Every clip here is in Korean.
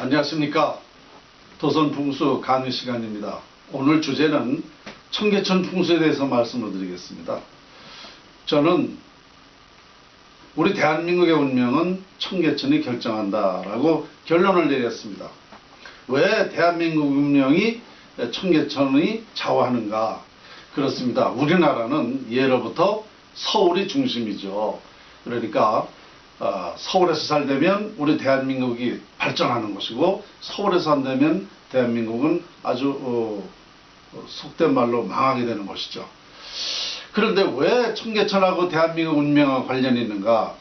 안녕하십니까. 도선풍수 강의 시간입니다. 오늘 주제는 청계천 풍수에 대해서 말씀을 드리겠습니다. 저는 우리 대한민국의 운명은 청계천이 결정한다라고 결론을 내렸습니다. 왜 대한민국 운명이 청계천이 좌우하는가? 그렇습니다. 우리나라는 예로부터 서울이 중심이죠. 그러니까 서울에서 살되면 우리 대한민국이 발전하는 것이고, 서울에서 안 되면 대한민국은 아주 속된 말로 망하게 되는 것이죠. 그런데 왜 청계천하고 대한민국 운명과 관련이 있는가?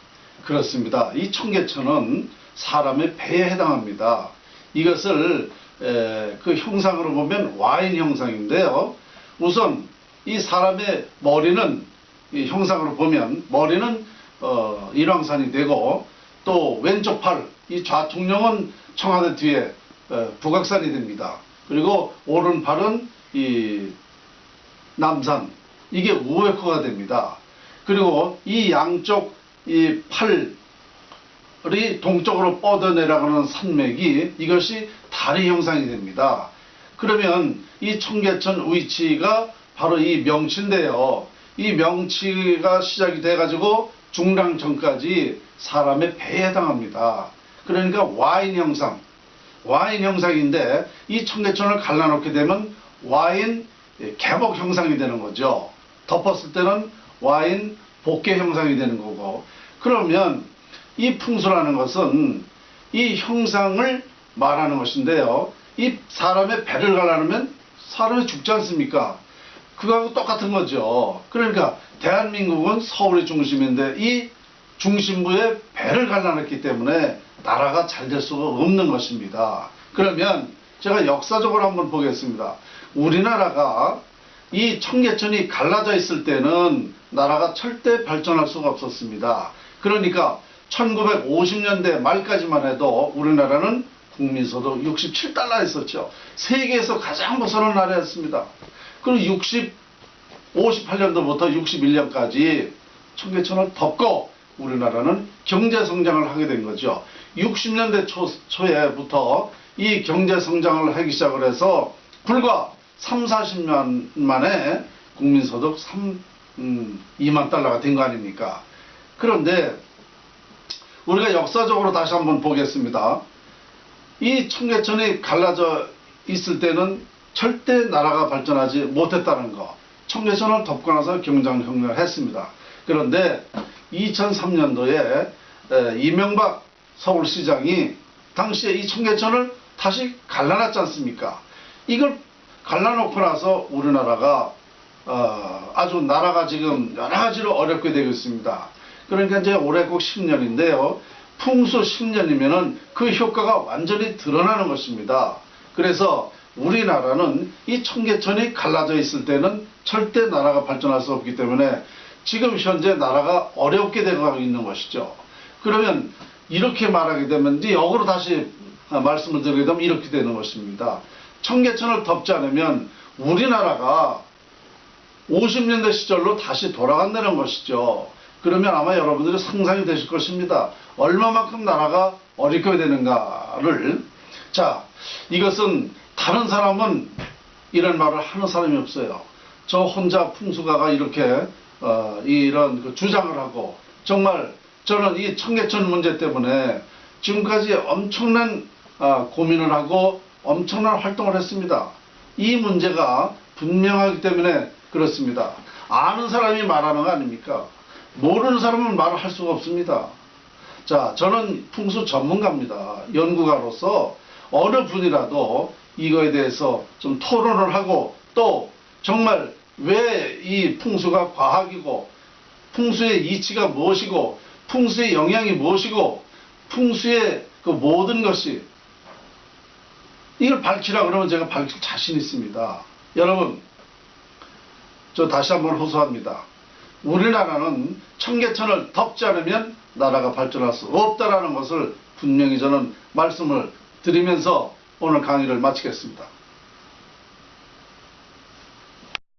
그렇습니다. 이 청계천은 사람의 배에 해당합니다. 이것을 그 형상으로 보면 와인 형상인데요. 우선 이 사람의 머리는, 이 형상으로 보면 머리는 일왕산이 되고, 또 왼쪽 팔, 이 좌측령은 청와대 뒤에 북악산이 됩니다. 그리고 오른팔은 이 남산, 이게 우에코가 됩니다. 그리고 이 양쪽 이 팔이 동쪽으로 뻗어내려가는 산맥이, 이것이 다리 형상이 됩니다. 그러면 이 청계천 위치가 바로 이 명치인데요. 이 명치가 시작이 돼가지고 중랑천까지 사람의 배에 해당합니다. 그러니까 와인 형상인데, 이 청계천을 갈라놓게 되면 와인 개복 형상이 되는 거죠. 덮었을 때는 와인 복개 형상이 되는 거고, 그러면 이 풍수라는 것은 이 형상을 말하는 것인데요. 이 사람의 배를 갈라놓으면 사람이 죽지 않습니까? 그거하고 똑같은 거죠. 그러니까 대한민국은 서울이 중심인데, 이 중심부에 배를 갈라놨기 때문에 나라가 잘 될 수가 없는 것입니다. 그러면 제가 역사적으로 한번 보겠습니다. 우리나라가 이 청계천이 갈라져 있을 때는 나라가 절대 발전할 수가 없었습니다. 그러니까 1950년대 말까지만 해도 우리나라는 국민소득 67달러 했었죠. 세계에서 가장 벗어난 나라였습니다. 그리고 58년도부터 61년까지 청계천을 덮고 우리나라는 경제성장을 하게 된 거죠. 60년대 초에부터 이 경제성장을 하기 시작을 해서 불과 40년 만에 국민소득 2만 달러가 된 거 아닙니까? 그런데 우리가 역사적으로 다시 한번 보겠습니다. 이 청계천이 갈라져 있을 때는 절대 나라가 발전하지 못했다는 거. 청계천을 덮고 나서 경장혁명을 했습니다. 그런데 2003년도에 이명박 서울시장이 당시에 이 청계천을 다시 갈라놨지 않습니까? 이걸 갈라놓고 나서 우리나라가 아주 나라가 지금 여러 가지로 어렵게 되고 있습니다. 그러니까 이제 올해 꼭 10년인데요. 풍수 10년이면은 그 효과가 완전히 드러나는 것입니다. 그래서 우리나라는 이 청계천이 갈라져 있을 때는 절대 나라가 발전할 수 없기 때문에 지금 현재 나라가 어렵게 되고 있는 것이죠. 그러면 이렇게 말하게 되면, 이제 역으로 다시 말씀을 드리게 되면 이렇게 되는 것입니다. 청계천을 덮지 않으면 우리나라가 50년대 시절로 다시 돌아간다는 것이죠. 그러면 아마 여러분들이 상상이 되실 것입니다. 얼마만큼 나라가 어렵게 되는가를. 자, 이것은 다른 사람은 이런 말을 하는 사람이 없어요. 저 혼자 풍수가가 이렇게 이런 그 주장을 하고, 정말 저는 이 청계천 문제 때문에 지금까지 엄청난 고민을 하고 엄청난 활동을 했습니다. 이 문제가 분명하기 때문에 그렇습니다. 아는 사람이 말하는 거 아닙니까? 모르는 사람은 말을 할 수가 없습니다. 자, 저는 풍수 전문가입니다. 연구가로서 어느 분이라도 이거에 대해서 좀 토론을 하고, 또 정말 왜 이 풍수가 과학이고, 풍수의 이치가 무엇이고, 풍수의 영향이 무엇이고, 풍수의 그 모든 것이, 이걸 밝히라 그러면 제가 밝힐 자신 있습니다. 여러분, 저 다시 한번 호소합니다. 우리나라는 청계천을 덮지 않으면 나라가 발전할 수 없다라는 것을 분명히 저는 말씀을 드리면서 오늘 강의를 마치겠습니다.